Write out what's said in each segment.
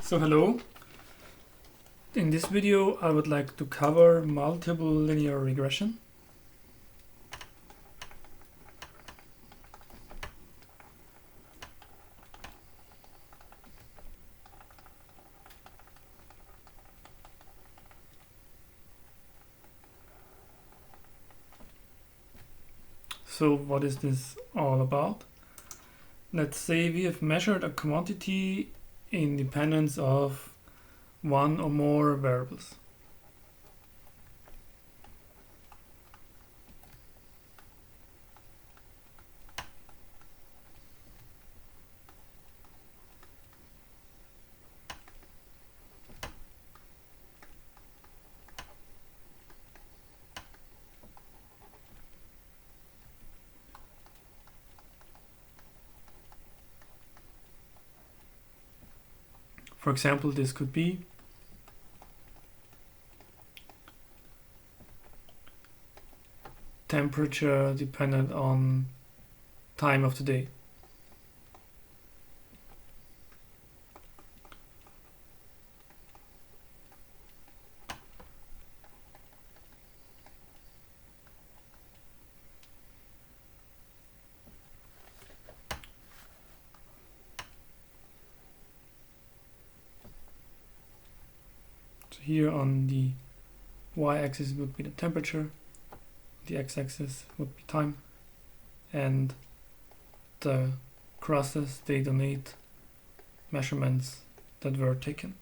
So hello, in this video I would like to cover multiple linear regression. So what is this all about? Let's say we have measured a quantity in dependence of one or more variables. For example, this could be temperature dependent on time of the day. So here on the y-axis would be the temperature, the x-axis would be time, and the crosses, they denote measurements that were taken.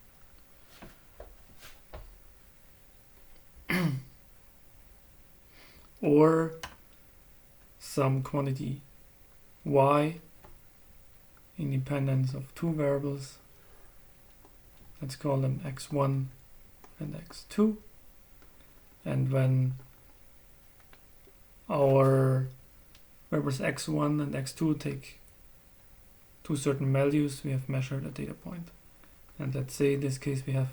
Or some quantity y in dependence of two variables. Let's call them x1 and x2. And when our variables x1 and x2 take two certain values, we have measured a data point. And let's say in this case we have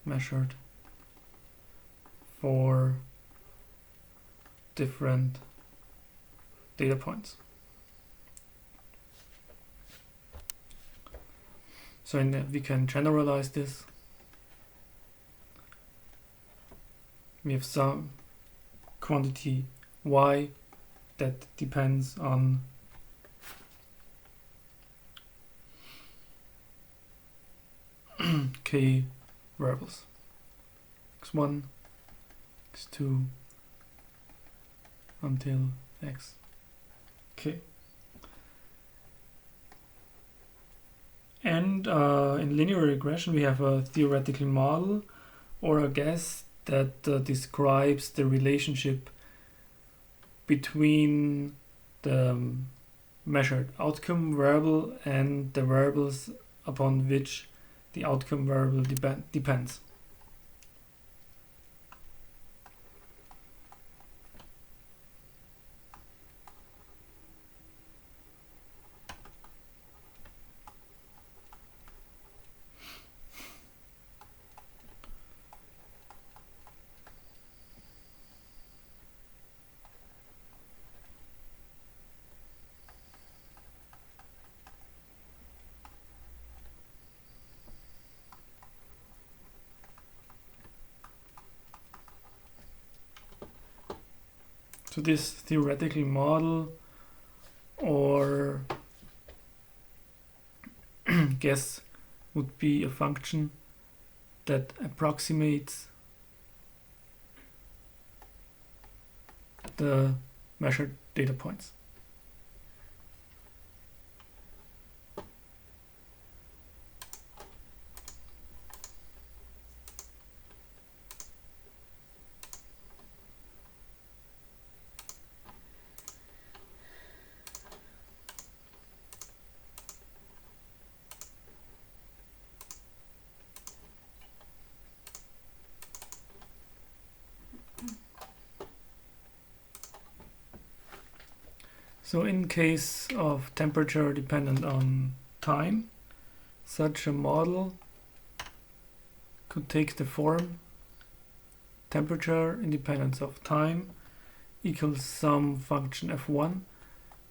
measured 4 different data points. So we can generalize this. We have some quantity y that depends on k variables, x1, x2, until xk. And in linear regression we have a theoretical model or a guess that describes the relationship between the measured outcome variable and the variables upon which the outcome variable depends. So this theoretical model or guess would be a function that approximates the measured data points. So in case of temperature dependent on time, such a model could take the form temperature independence of time equals some function f1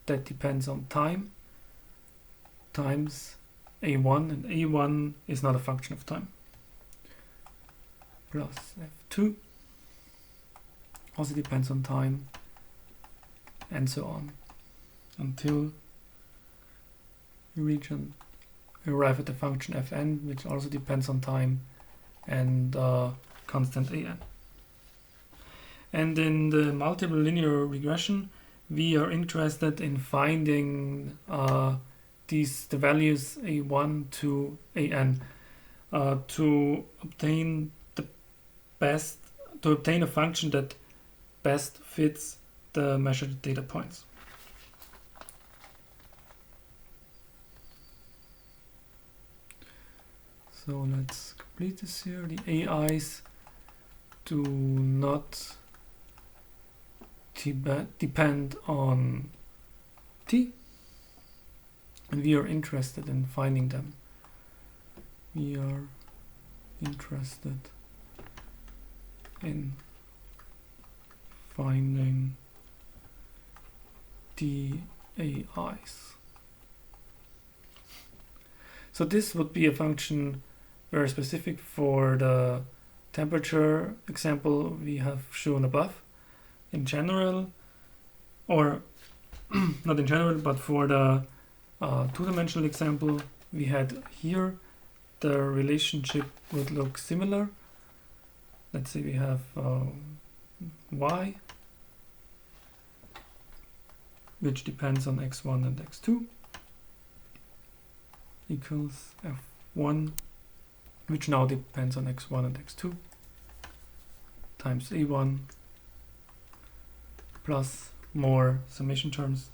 that depends on time times a1, and a1 is not a function of time, plus f2 also depends on time, and so on, until you arrive at the function fn, which also depends on time and constant an. And in the multiple linear regression, we are interested in finding the values a1 to an to obtain a function that best fits the measured data points. So let's complete this here. The AIs do not depend on t, and we are interested in finding them. We are interested in finding the AIs. So this would be a function very specific for the temperature example we have shown above. In general, or not in general, but for the two-dimensional example we had here, the relationship would look similar. Let's say we have y, which depends on x1 and x2, equals f1, which now depends on x1 and x2, times a1 plus more summation terms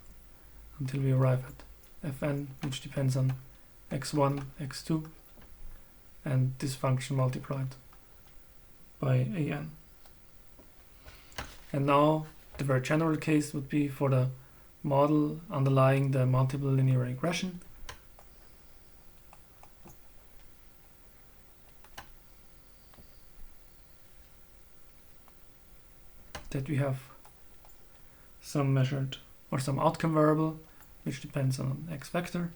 until we arrive at fn, which depends on x1, x2, and this function multiplied by an. And now the very general case would be for the model underlying the multiple linear regression. That we have some measured or some outcome variable which depends on x vector,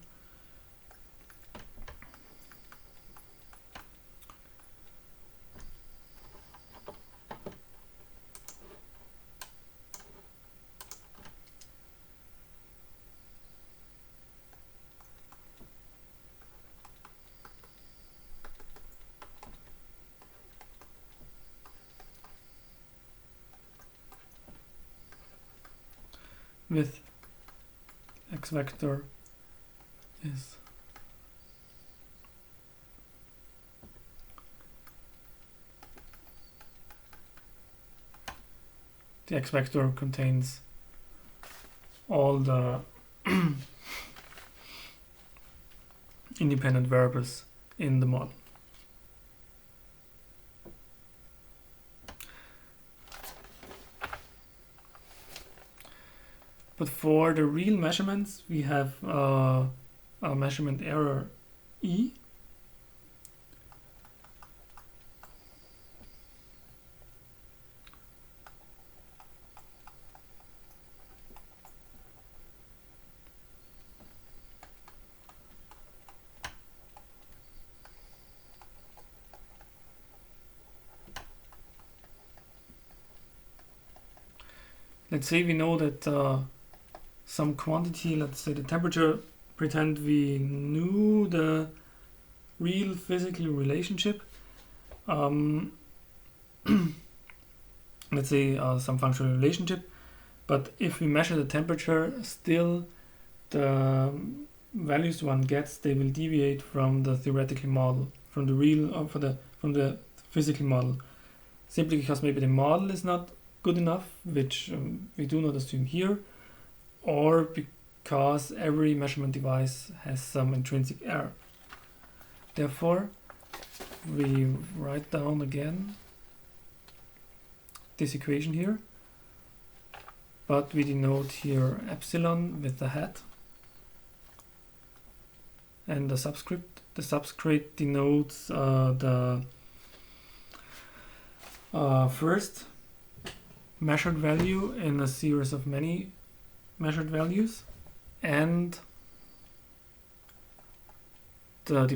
with x vector is the x vector contains all the independent variables in the model. But for the real measurements, we have a measurement error E. Let's say we know that some quantity, let's say the temperature, pretend we knew the real physical relationship. Let's say some functional relationship, but if we measure the temperature, still the values one gets, they will deviate from the theoretical model, from the real, from the physical model, simply because maybe the model is not good enough, which we do not assume here, or because every measurement device has some intrinsic error. Therefore, we write down again this equation here, but we denote here epsilon with the hat and the subscript. The subscript denotes the first measured value in a series of many measured values, and the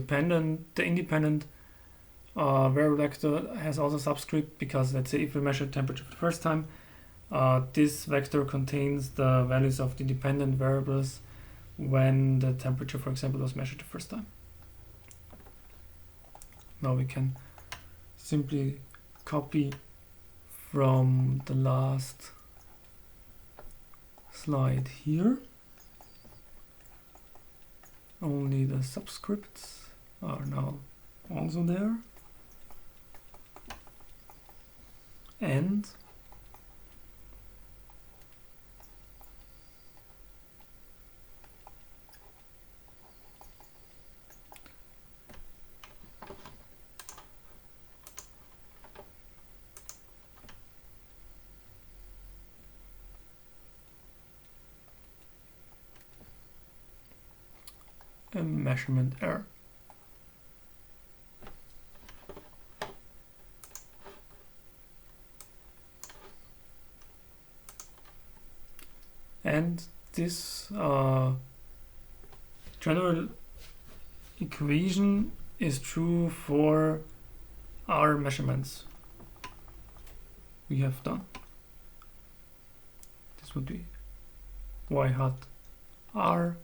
independent variable vector has also subscript, because let's say if we measure temperature for the first time, this vector contains the values of the dependent variables when the temperature, for example, was measured the first time. Now we can simply copy from the last slide here. Only the subscripts are now also there. And a measurement error. And this general equation is true for our measurements we have done. This would be y hat r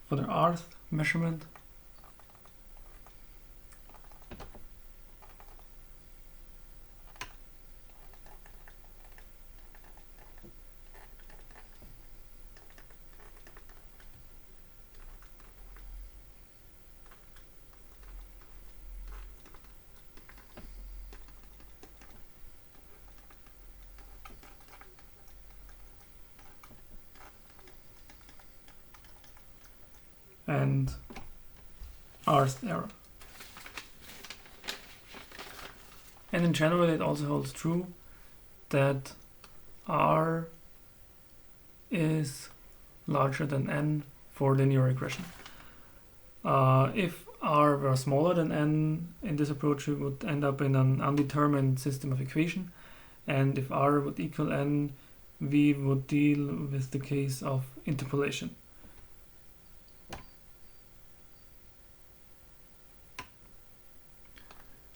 for the rth measurement. And rth error. And in general, it also holds true that r is larger than n for linear regression. If r were smaller than n in this approach, we would end up in an undetermined system of equation. And if r would equal n, we would deal with the case of interpolation.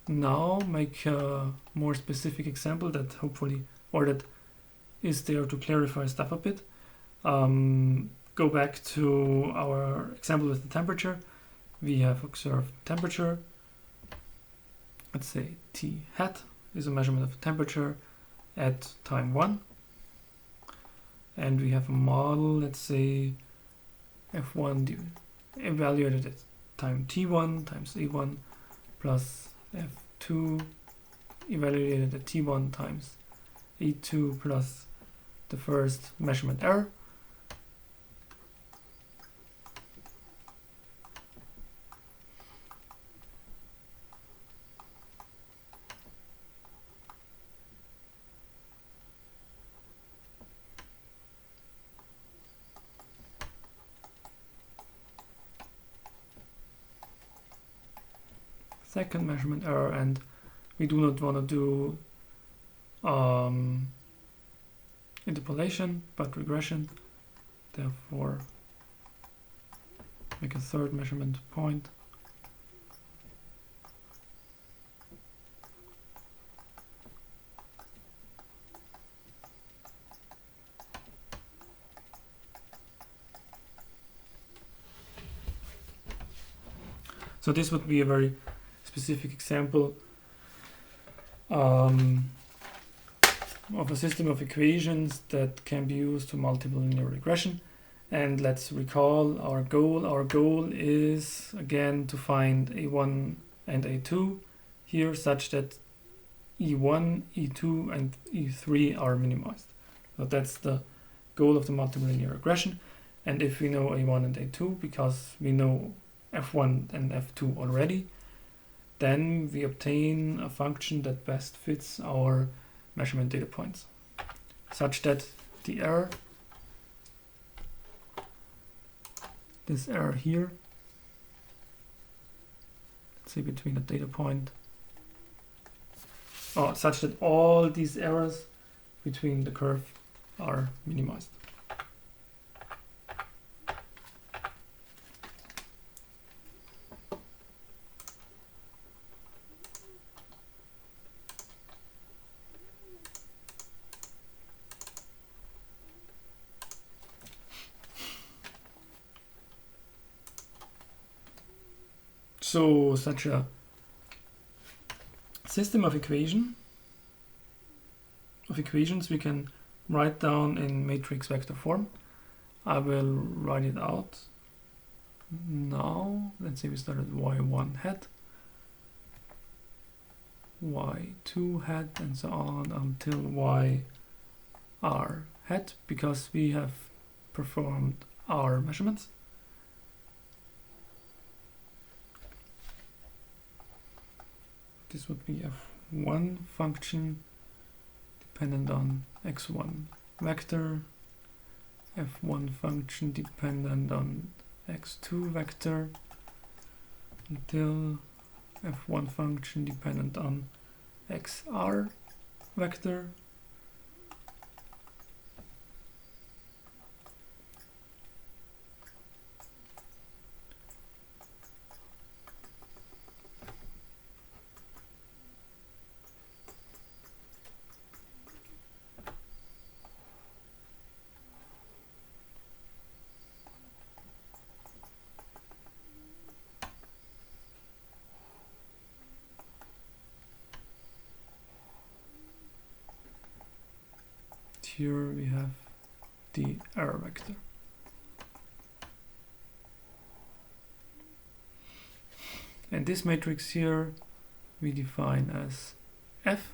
Now make a more specific example that hopefully, or that is there to clarify stuff a bit. Go back to our example with the temperature. We have observed temperature. Let's say T hat is a measurement of temperature at time 1. And we have a model, let's say F1 evaluated at time T1 times A1 plus F2 evaluated at T1 times A2 plus the first measurement error. Second measurement error, and we do not want to do interpolation but regression, therefore make a third measurement point. So this would be a very specific example of a system of equations that can be used to multiple linear regression. And let's recall our goal. Our goal is again to find A1 and A2 here such that E1, E2 and E3 are minimized. So that's the goal of the multiple linear regression. And if we know A1 and A2 because we know F1 and F2 already, then we obtain a function that best fits our measurement data points, such that the error, this error here, let's say between the data point, such that all these errors between the curve are minimized. So such a system of equations we can write down in matrix vector form. I will write it out now. Let's say we start at y1 hat, y2 hat, and so on until yr hat, because we have performed our measurements. This would be f1 function dependent on x1 vector, f1 function dependent on x2 vector, until f1 function dependent on xr vector, here we have the error vector. And this matrix here we define as F,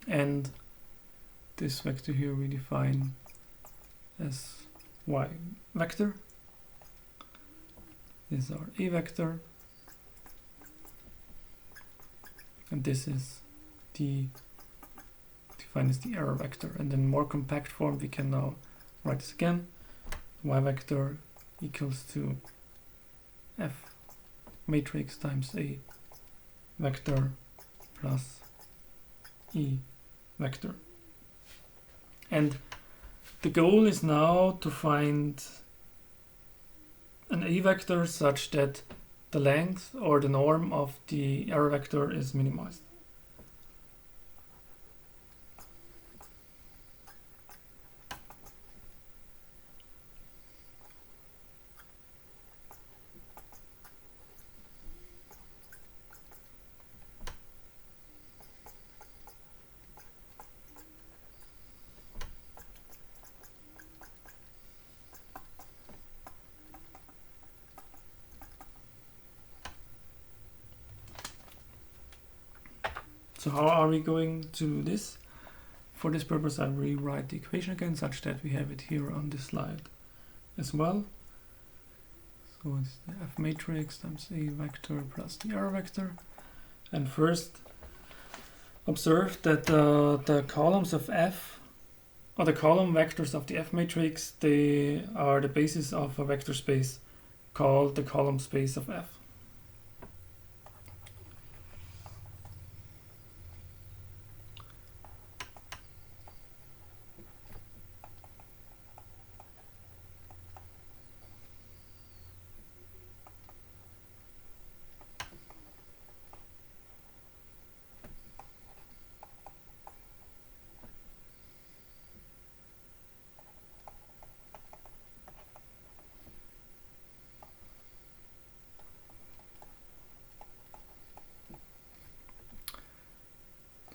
and this vector here we define as Y vector. This is our A vector, and this is defined as the error vector. And in more compact form we can now write this again. Y vector equals to F matrix times A vector plus E vector. And the goal is now to find an A vector such that the length or the norm of the error vector is minimized. So how are we going to do this? For this purpose I rewrite the equation again such that we have it here on this slide as well. So it's the F matrix times A vector plus the error vector. And first observe that the columns of F, or the column vectors of the F matrix, they are the basis of a vector space called the column space of F.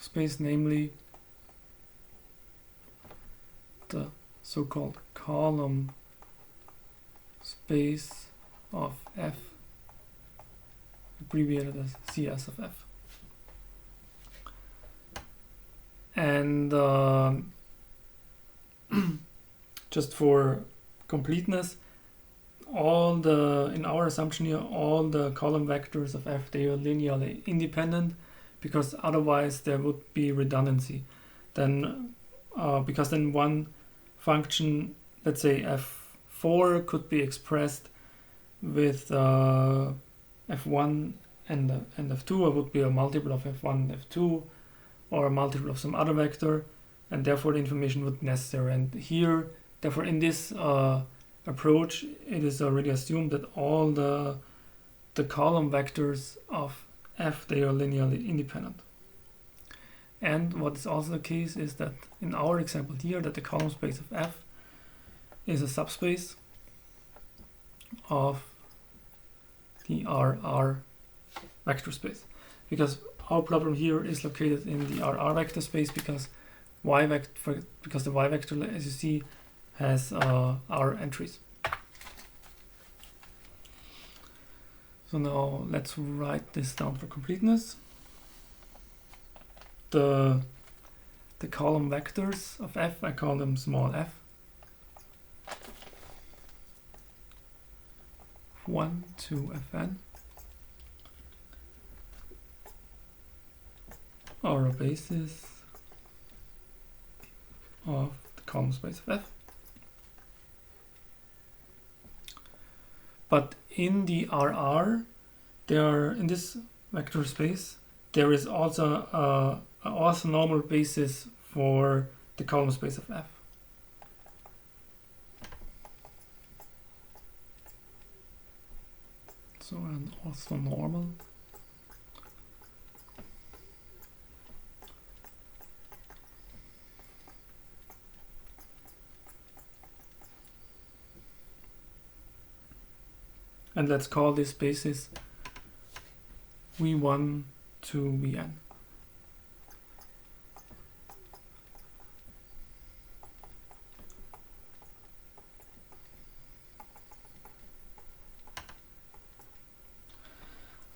Space, namely the so-called column space of F, abbreviated as CS of F. And just for completeness, in our assumption here, all the column vectors of F, they are linearly independent, because otherwise there would be redundancy. Then, because then one function, let's say f4, could be expressed with f1 and f2, or would be a multiple of f1 and f2, or a multiple of some other vector, and therefore the information would be necessary. And here, therefore, in this approach, it is already assumed that all the column vectors of F, they are linearly independent. And what is also the case is that in our example here, that the column space of F is a subspace of the RR vector space, because our problem here is located in the RR vector space because the y vector, as you see, has R entries. So now let's write this down for completeness. The column vectors of f, I call them small f. 1 to fn are a basis of the column space of f. But in the RR, in this vector space, there is also a orthonormal basis for the column space of f. So an orthonormal and let's call this basis v1 to vn.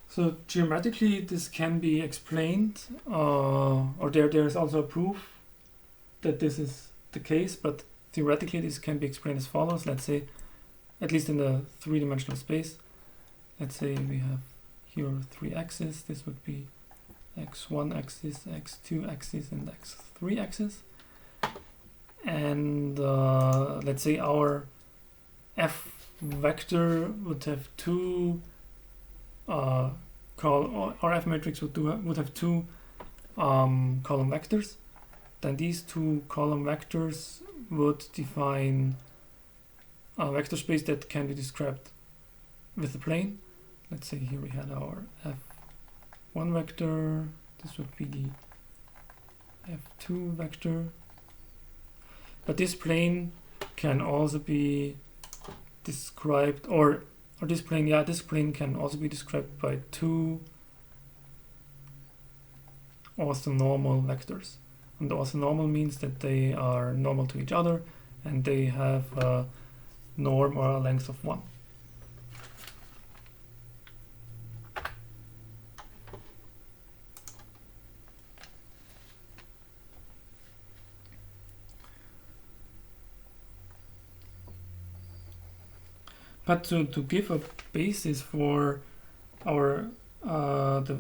So geometrically this can be explained, or there is also a proof that this is the case, but theoretically this can be explained as follows. Let's say, at least in the three-dimensional space, let's say we have here 3 axes. This would be x1 axis, x2 axis, and x3 axis. And let's say our f vector would have two our f matrix would have two column vectors. Then these two column vectors would define a vector space that can be described with a plane. Let's say here we had our f1 vector. This would be the f2 vector. But this plane can also be described, or this plane can also be described by two orthonormal vectors. And the orthonormal means that they are normal to each other and they have a norm or a length of 1. But to give a basis for our the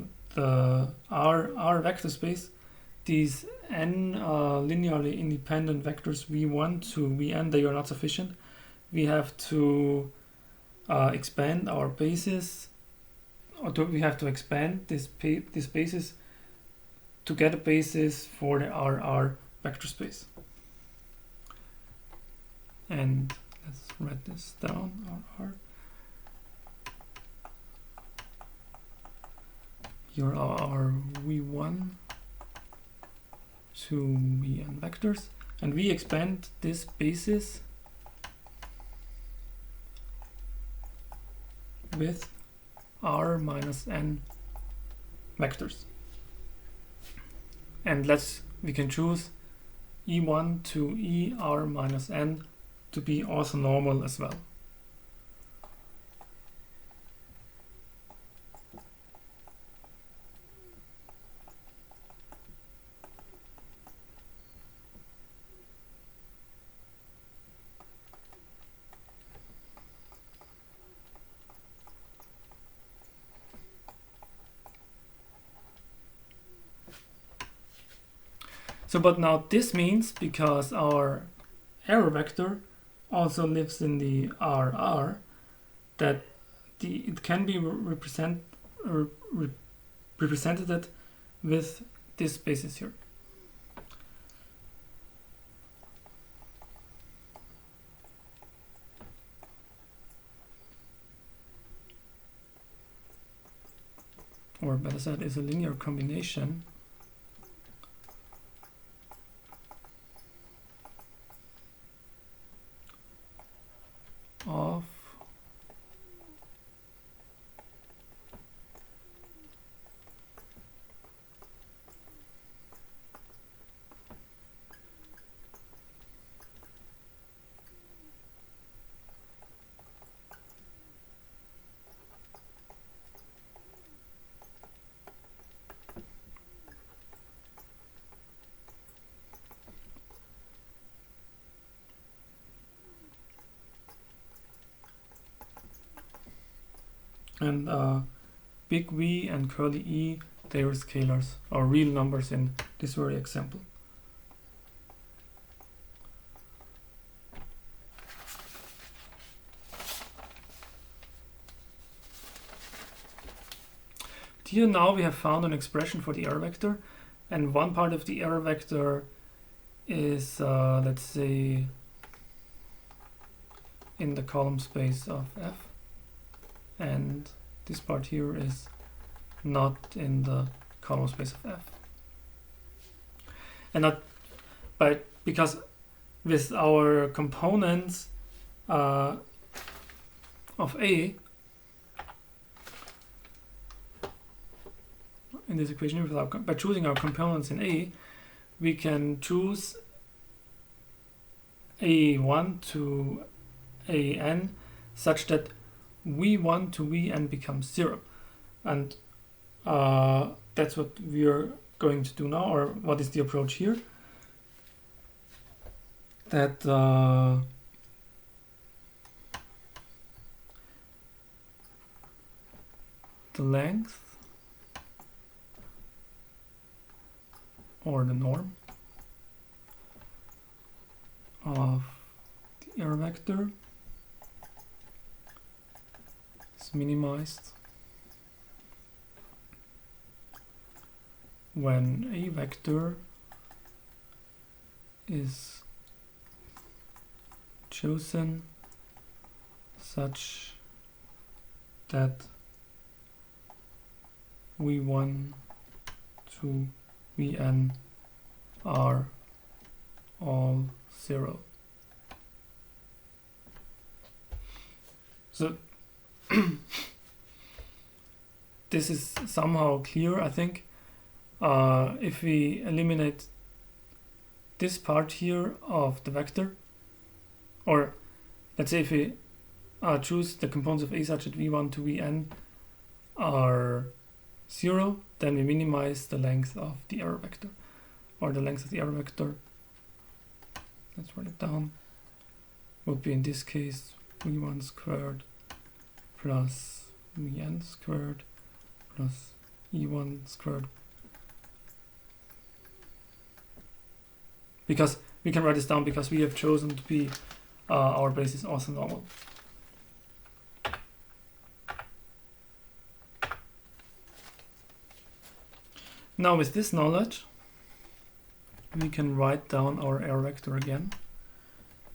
R vector space, these n linearly independent vectors v1 to vn, they are not sufficient. We have to expand our basis, we have to expand this basis to get a basis for the RR vector space. And let's write this down, RR. Here are our v1 to vn vectors, and we expand this basis with r minus n vectors. And we can choose e1 to er minus n to be orthonormal as well. So, but now this means, because our error vector also lives in the RR, that it can be represented with this basis here. Or better said, is a linear combination of And big V and curly E, they are scalars, or real numbers in this very example. Here now we have found an expression for the error vector, and one part of the error vector is, let's say, in the column space of F, and this part here is not in the column space of F. And not, but because with our components of A, in this equation, by choosing our components in A, we can choose A1 to AN such that V1 to Vn becomes 0. And that's what we're going to do now, or what is the approach here. That the length or the norm of the error vector is minimized when a vector is chosen such that V1 to Vn are all 0. So this is somehow clear, I think. If we eliminate this part here of the vector, or let's say if we choose the components of A such that V1 to Vn are 0, then we minimize the length of the error vector, or the length of the error vector. Let's write it down. Would be in this case V1 squared plus Vn squared plus E1 squared. Because we can write this down because we have chosen to be our basis orthonormal. Now with this knowledge, we can write down our error vector again.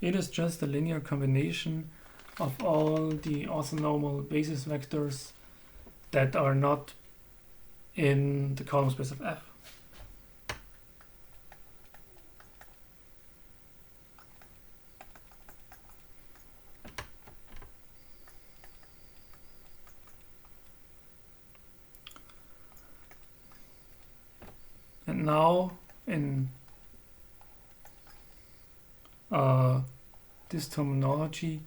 It is just a linear combination of all the orthonormal basis vectors that are not in the column space of F. And now in this terminology,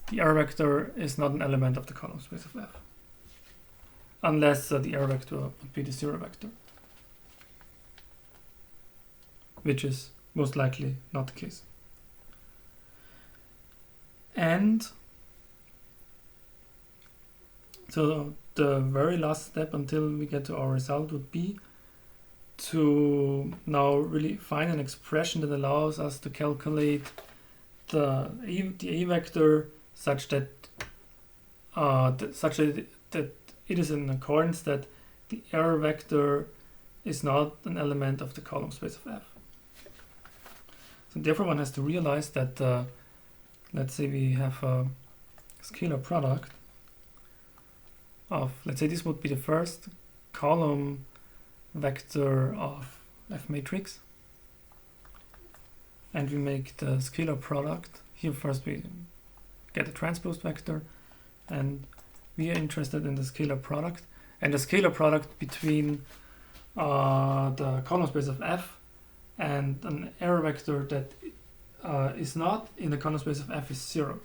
the error vector is not an element of the column space of F, unless the error vector would be the 0 vector, which is most likely not the case. And so the very last step until we get to our result would be to now really find an expression that allows us to calculate the A vector such that that it is in accordance that the error vector is not an element of the column space of F. So therefore one has to realize that let's say we have a scalar product of, let's say this would be the first column vector of F matrix, and we make the scalar product. Here first we get a transposed vector, and we are interested in the scalar product, and the scalar product between the column space of F and an error vector that is not in the column space of F is 0.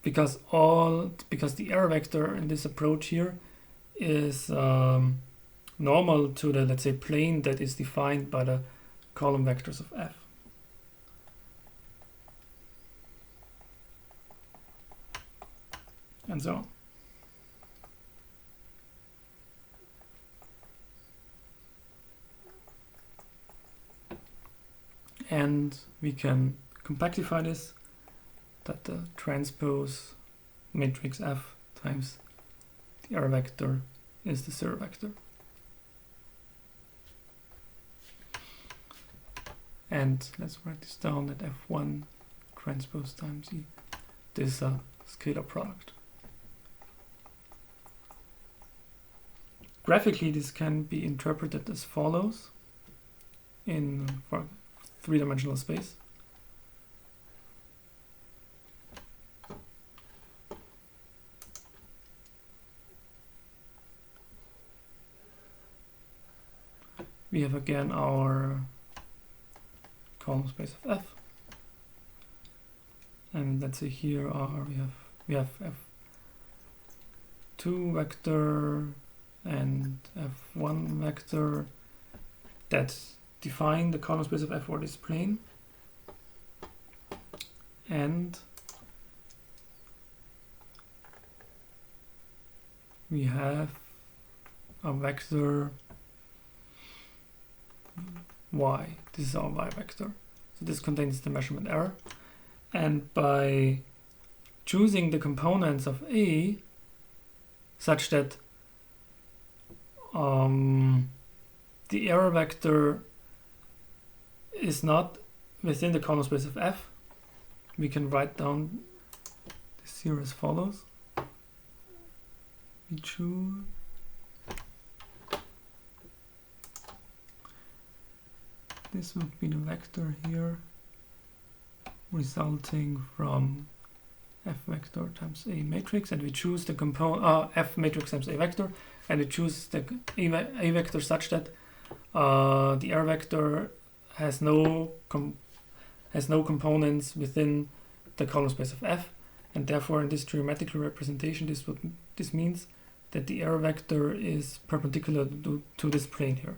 Because the error vector in this approach here is normal to the, let's say, plane that is defined by the column vectors of F. and so on. And we can compactify this, that the transpose matrix F times the error vector is the zero vector. And let's write this down, that F1 transpose times E. This is a scalar product. Graphically, this can be interpreted as follows in for three-dimensional space. We have again our column space of F, and let's say here we have F2 vector and F1 vector that define the column space of F for this plane, and we have a vector y. This is our y vector. So this contains the measurement error, and by choosing the components of A such that the error vector is not within the column space of F, we can write down this here as follows. We choose this would be the vector here resulting from F vector times A matrix, and we choose the component F matrix times A vector, and we choose the A vector such that the error vector has no components within the column space of F, and therefore in this geometrical representation this means that the error vector is perpendicular to this plane here.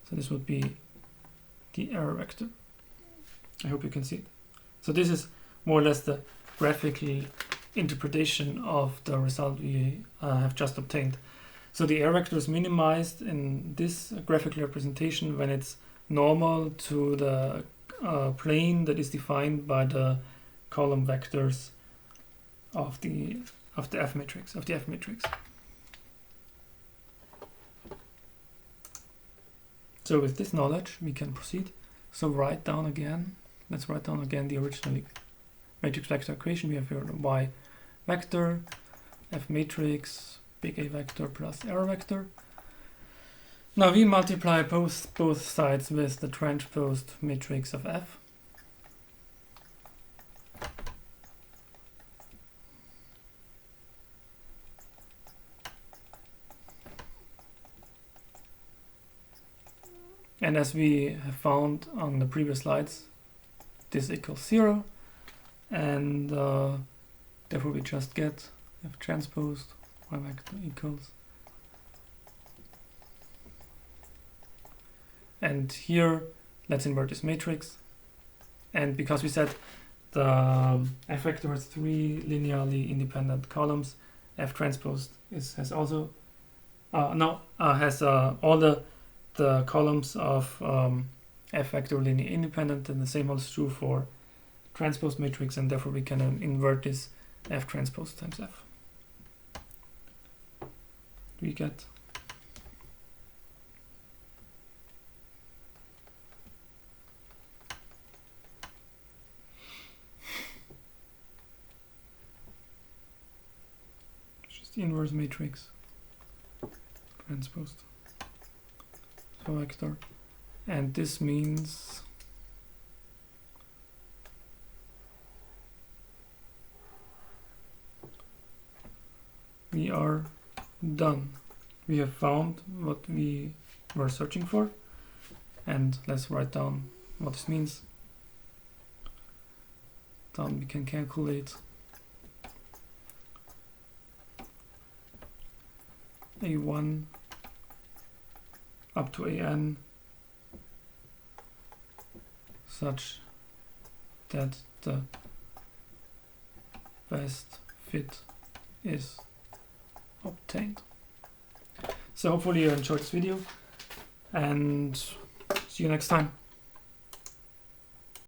So this would be the error vector. I hope you can see it. So this is more or less the graphical interpretation of the result we have just obtained. So the error vector is minimized in this graphical representation when it's normal to the plane that is defined by the column vectors of the F matrix, So with this knowledge we can proceed. So let's write down again the original matrix vector equation. We have here the y vector, F matrix, big A vector plus error vector. Now we multiply both sides with the transposed matrix of F. And as we have found on the previous slides, this equals 0, and therefore we just get F transposed y vector equals. And here, let's invert this matrix. And because we said the F vector has 3 linearly independent columns, F transposed has also has all the columns of F vector linearly independent, and the same holds true for transposed matrix, and therefore we can invert this F transposed times F. We get just inverse matrix transposed vector, and this means we are done. We have found what we were searching for, and let's write down what this means. Then we can calculate A1 up to AN such that the best fit is obtained. So hopefully you enjoyed this video, and see you next time.